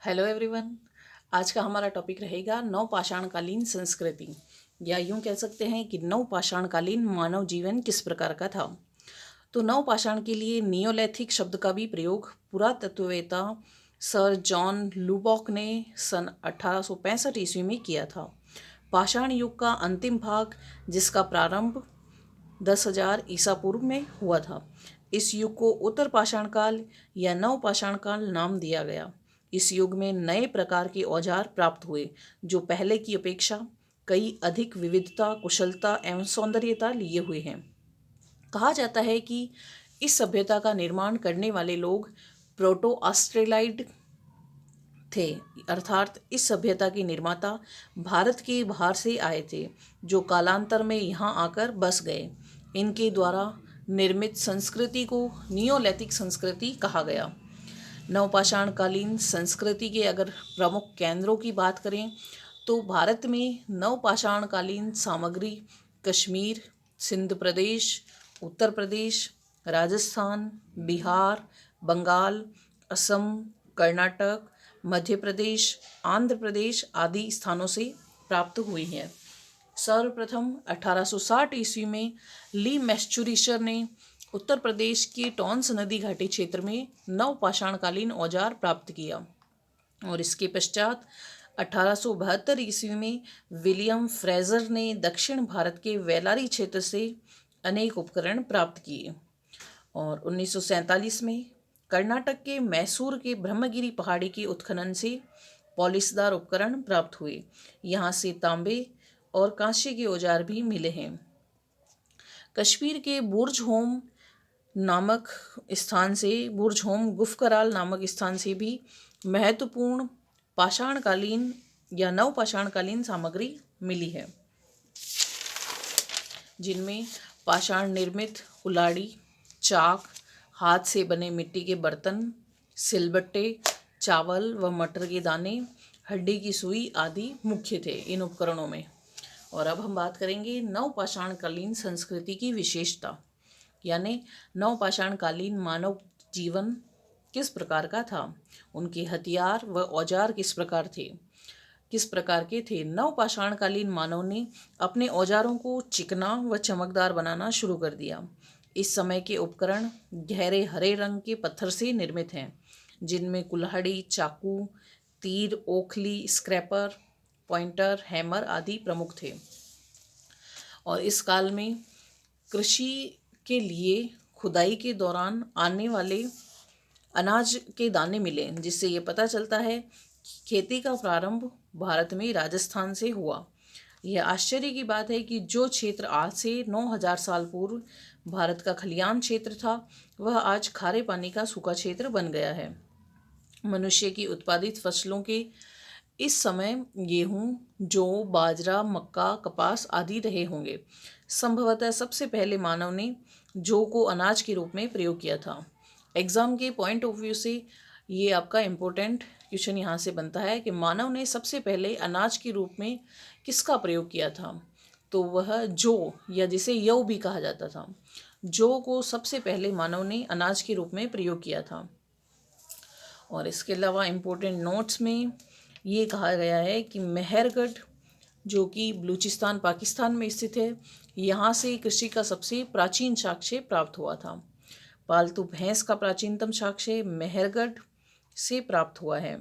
Hello everyone. आज का हमारा टॉपिक रहेगा नवपाषाणकालीन संस्कृति, या यूं कह सकते हैं कि नवपाषाणकालीन मानव जीवन किस प्रकार का था। तो नवपाषाण के लिए नियोलिथिक शब्द का भी प्रयोग पुरातत्ववेत्ता सर जॉन लुबॉक ने सन 1865 ईस्वी में किया था। पाषाण युग का अंतिम भाग, जिसका प्रारंभ 10,000 ईसा पूर्व में हुआ था, इस युग को उत्तर पाषाण काल या नवपाषाण काल नाम दिया गया। इस युग में नए प्रकार के औजार प्राप्त हुए, जो पहले की अपेक्षा कई अधिक विविधता, कुशलता एवं सौंदर्यता लिए हुए हैं। कहा जाता है कि इस सभ्यता का निर्माण करने वाले लोग प्रोटो ऑस्ट्रेलाइड थे, अर्थात इस सभ्यता के निर्माता भारत के बाहर से आए थे, जो कालांतर में यहाँ आकर बस गए। इनके द्वारा निर्मित संस्कृति को नियोलिथिक संस्कृति कहा गया। नवपाषाणकालीन संस्कृति के अगर प्रमुख केंद्रों की बात करें तो भारत में नवपाषाणकालीन सामग्री कश्मीर, सिंध प्रदेश, उत्तर प्रदेश, राजस्थान, बिहार, बंगाल, असम, कर्नाटक, मध्य प्रदेश, आंध्र प्रदेश आदि स्थानों से प्राप्त हुई है। सर्वप्रथम 1860 ईस्वी में ली मैस्चुरिशर ने उत्तर प्रदेश की टॉन्स नदी घाटी क्षेत्र में नवपाषाणकालीन औजार प्राप्त किया, और इसके पश्चात 1872 ईस्वी में विलियम फ्रेजर ने दक्षिण भारत के वेलारी क्षेत्र से अनेक उपकरण प्राप्त किए, और 1947 में कर्नाटक के मैसूर के ब्रह्मगिरी पहाड़ी के उत्खनन से पॉलिशदार उपकरण प्राप्त हुए। यहाँ से तांबे और कांस्य के औजार भी मिले हैं। कश्मीर के बुर्ज होम गुफकराल नामक स्थान से भी महत्वपूर्ण पाषाणकालीन या नवपाषाणकालीन सामग्री मिली है, जिनमें पाषाण निर्मित कुल्हाड़ी, चाक, हाथ से बने मिट्टी के बर्तन, सिलबट्टे, चावल व मटर के दाने, हड्डी की सुई आदि मुख्य थे इन उपकरणों में। और अब हम बात करेंगे नवपाषाणकालीन संस्कृति की विशेषता, यानी नवपाषाणकालीन मानव जीवन किस प्रकार का था, उनके हथियार व औजार किस प्रकार के थे। नवपाषाणकालीन मानव ने अपने औजारों को चिकना व चमकदार बनाना शुरू कर दिया। इस समय के उपकरण गहरे हरे रंग के पत्थर से निर्मित हैं, जिनमें कुल्हाड़ी, चाकू, तीर, ओखली, स्क्रैपर, पॉइंटर, हैमर आदि प्रमुख थे। और इस काल में कृषि के लिए खुदाई के दौरान आने वाले अनाज के दाने मिले, जिससे ये पता चलता है कि खेती का प्रारंभ भारत में राजस्थान से हुआ। यह आश्चर्य की बात है कि जो क्षेत्र आज से 9,000 साल पूर्व भारत का खलिहान क्षेत्र था, वह आज खारे पानी का सूखा क्षेत्र बन गया है। मनुष्य की उत्पादित फसलों के इस समय गेहूं, जौ, बाजरा, मक्का, कपास आदि रहे होंगे। संभवतः सबसे पहले मानव ने जौ को अनाज के रूप में प्रयोग किया था। एग्जाम के पॉइंट ऑफ व्यू से ये आपका इम्पोर्टेंट क्वेश्चन यहाँ से बनता है कि मानव ने सबसे पहले अनाज के रूप में किसका प्रयोग किया था, तो वह जौ, या जिसे यव भी कहा जाता था, जौ को सबसे पहले मानव ने अनाज के रूप में प्रयोग किया था। और इसके अलावा इम्पोर्टेंट नोट्स में ये कहा गया है कि मेहरगढ़, जो कि बलूचिस्तान पाकिस्तान में स्थित है, यहाँ से कृषि का सबसे प्राचीन साक्ष्य प्राप्त हुआ था। पालतू भैंस का प्राचीनतम साक्ष्य मेहरगढ़ से प्राप्त हुआ है,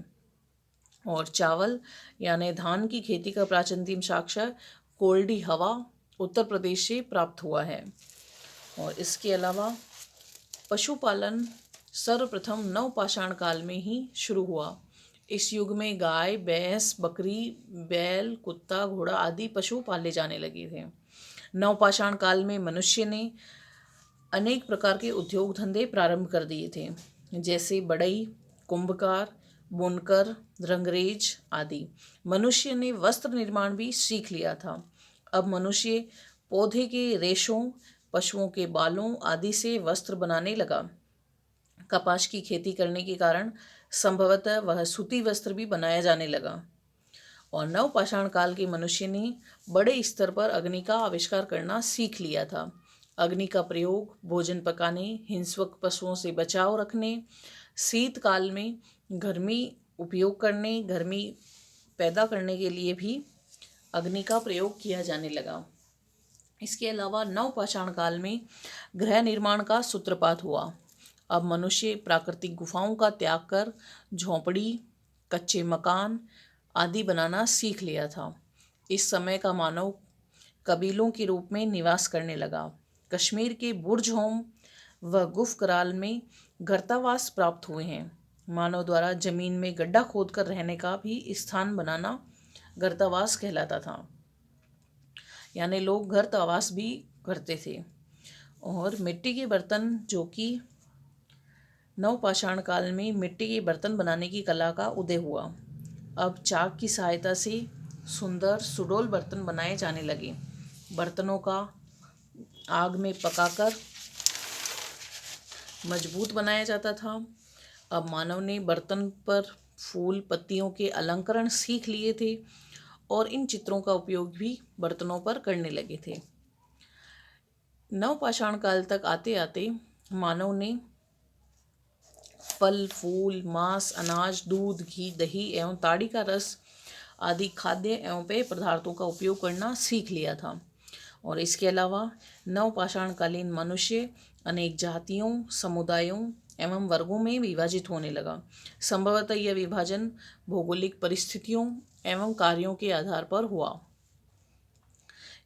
और चावल यानी धान की खेती का प्राचीनतम साक्ष्य कोल्डी हवा, उत्तर प्रदेश से प्राप्त हुआ है। और इसके अलावा पशुपालन सर्वप्रथम नवपाषाण काल में ही शुरू हुआ। इस युग में गाय, भैंस, बकरी, बैल, कुत्ता, घोड़ा आदि पशु पाले जाने लगे थे। नवपाषाण काल में मनुष्य ने अनेक प्रकार के उद्योग धंधे प्रारंभ कर दिए थे, जैसे बढ़ई, कुंभकार, बुनकर, रंगरेज आदि। मनुष्य ने वस्त्र निर्माण भी सीख लिया था। अब मनुष्य पौधे के रेशों, पशुओं के बालों आदि से वस्त्र बनाने लगा। कपास की खेती करने के कारण संभवतः वह सूती वस्त्र भी बनाया जाने लगा। और नवपाषाण काल के मनुष्य ने बड़े स्तर पर अग्नि का आविष्कार करना सीख लिया था। अग्नि का प्रयोग भोजन पकाने, हिंसक पशुओं से बचाव रखने, शीतकाल में गर्मी उपयोग करने, गर्मी पैदा करने के लिए भी अग्नि का प्रयोग किया जाने लगा। इसके अलावा नवपाषाण काल में गृह निर्माण का सूत्रपात हुआ। अब मनुष्य प्राकृतिक गुफाओं का त्याग कर झोंपड़ी, कच्चे मकान आदि बनाना सीख लिया था। इस समय का मानव कबीलों के रूप में निवास करने लगा। कश्मीर के बुर्ज होम व गुफ कराल में गर्तावास प्राप्त हुए हैं। मानव द्वारा जमीन में गड्ढा खोदकर रहने का भी स्थान बनाना गर्तावास कहलाता था। यानी लोग गर्तावास भी करते थे। और मिट्टी के बर्तन, जो कि नवपाषाण काल में मिट्टी के बर्तन बनाने की कला का उदय हुआ। अब चाक की सहायता से सुंदर सुडौल बर्तन बनाए जाने लगे। बर्तनों का आग में पकाकर मजबूत बनाया जाता था। अब मानव ने बर्तन पर फूल पत्तियों के अलंकरण सीख लिए थे और इन चित्रों का उपयोग भी बर्तनों पर करने लगे थे। नवपाषाण काल तक आते आते मानव ने फल, फूल, मांस, अनाज, दूध, घी, दही एवं ताड़ी का रस आदि खाद्य एवं पेय पदार्थों का उपयोग करना सीख लिया था। और इसके अलावा नवपाषाणकालीन मनुष्य अनेक जातियों, समुदायों एवं वर्गों में विभाजित होने लगा। संभवतः यह विभाजन भौगोलिक परिस्थितियों एवं कार्यों के आधार पर हुआ।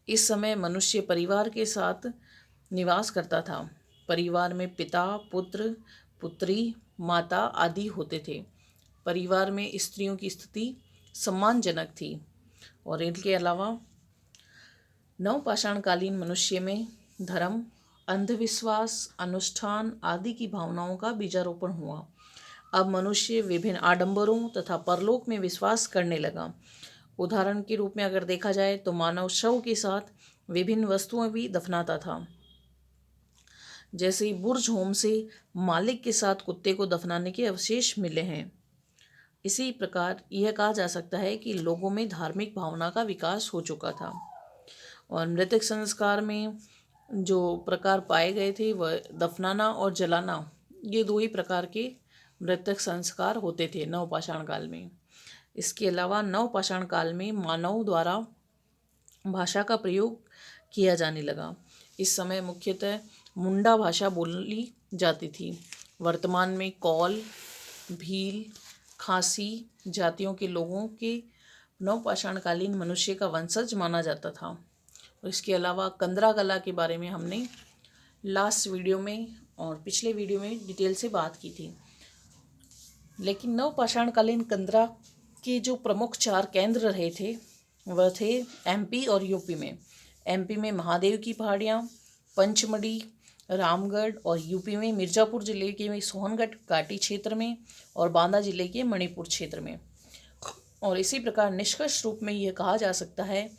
इस समय मनुष्य परिवार के साथ निवास करता था। परिवार में पिता, पुत्र, पुत्री, माता आदि होते थे। परिवार में स्त्रियों की स्थिति सम्मानजनक थी। और इनके अलावा नवपाषाणकालीन मनुष्य में धर्म, अंधविश्वास, अनुष्ठान आदि की भावनाओं का बीजारोपण हुआ। अब मनुष्य विभिन्न आडंबरों तथा परलोक में विश्वास करने लगा। उदाहरण के रूप में अगर देखा जाए तो मानव शव के साथ विभिन्न वस्तुएं भी दफनाता था। जैसे बुर्ज होम से मालिक के साथ कुत्ते को दफनाने के अवशेष मिले हैं। इसी प्रकार यह कहा जा सकता है कि लोगों में धार्मिक भावना का विकास हो चुका था। और मृतक संस्कार में जो प्रकार पाए गए थे वह दफनाना और जलाना, ये दो ही प्रकार के मृतक संस्कार होते थे नवपाषाण काल में। इसके अलावा नवपाषाण काल में मानव द्वारा भाषा का प्रयोग किया जाने लगा। इस समय मुख्यतः मुंडा भाषा बोली जाती थी। वर्तमान में कौल, भील, खासी जातियों के लोगों के नवपाषाणकालीन मनुष्य का वंशज माना जाता था। और इसके अलावा कंदरा कला के बारे में हमने लास्ट वीडियो में और पिछले वीडियो में डिटेल से बात की थी। लेकिन नवपाषाणकालीन कंदरा के जो प्रमुख 4 केंद्र रहे थे वह थे एमपी और यूपी में। एमपी में महादेव की पहाड़ियाँ, पंचमढ़ी, रामगढ़, और यूपी में मिर्ज़ापुर जिले के सोहनगढ़ घाटी क्षेत्र में और बांदा जिले के मणिपुर क्षेत्र में। और इसी प्रकार निष्कर्ष रूप में यह कहा जा सकता है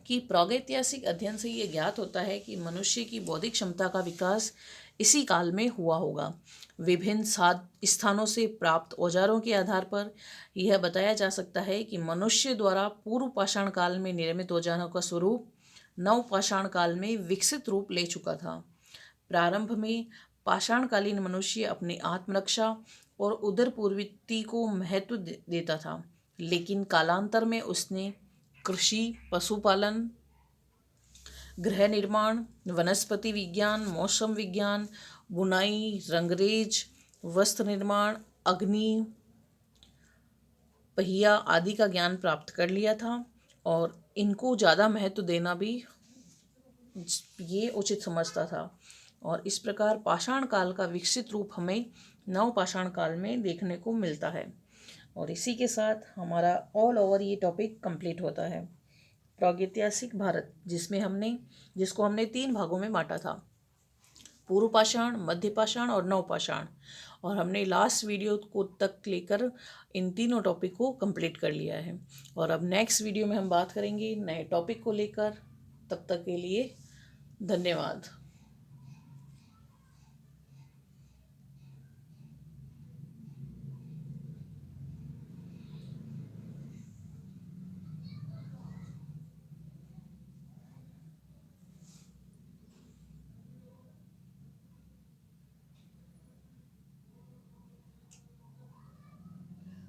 कि प्रागैतिहासिक अध्ययन से ये ज्ञात होता है कि मनुष्य की बौद्धिक क्षमता का विकास इसी काल में हुआ होगा। विभिन्न स्थानों से प्राप्त औजारों के आधार पर यह बताया जा सकता है कि मनुष्य द्वारा पूर्व पाषाण काल में निर्मित औजारों का स्वरूप नवपाषाण काल में विकसित रूप ले चुका था। प्रारंभ में पाषाणकालीन मनुष्य अपनी आत्मरक्षा और उदर पूर्वृत्ति को महत्व देता था, लेकिन कालांतर में उसने कृषि, पशुपालन, गृह निर्माण, वनस्पति विज्ञान, मौसम विज्ञान, बुनाई, रंगरेज, वस्त्र निर्माण, अग्नि, पहिया आदि का ज्ञान प्राप्त कर लिया था। और इनको ज़्यादा महत्व देना भी ये उचित समझता था। और इस प्रकार पाषाण काल का विकसित रूप हमें नवपाषाण काल में देखने को मिलता है। और इसी के साथ हमारा ऑल ओवर ये टॉपिक कंप्लीट होता है। प्रागैतिहासिक भारत जिसको हमने 3 भागों में बांटा था, पूर्व पाषाण, मध्य पाषाण और नवपाषाण। और हमने लास्ट वीडियो को तक लेकर इन तीनों टॉपिक को कंप्लीट कर लिया है। और अब नेक्स्ट वीडियो में हम बात करेंगे नए टॉपिक को लेकर। तब तक के लिए धन्यवाद।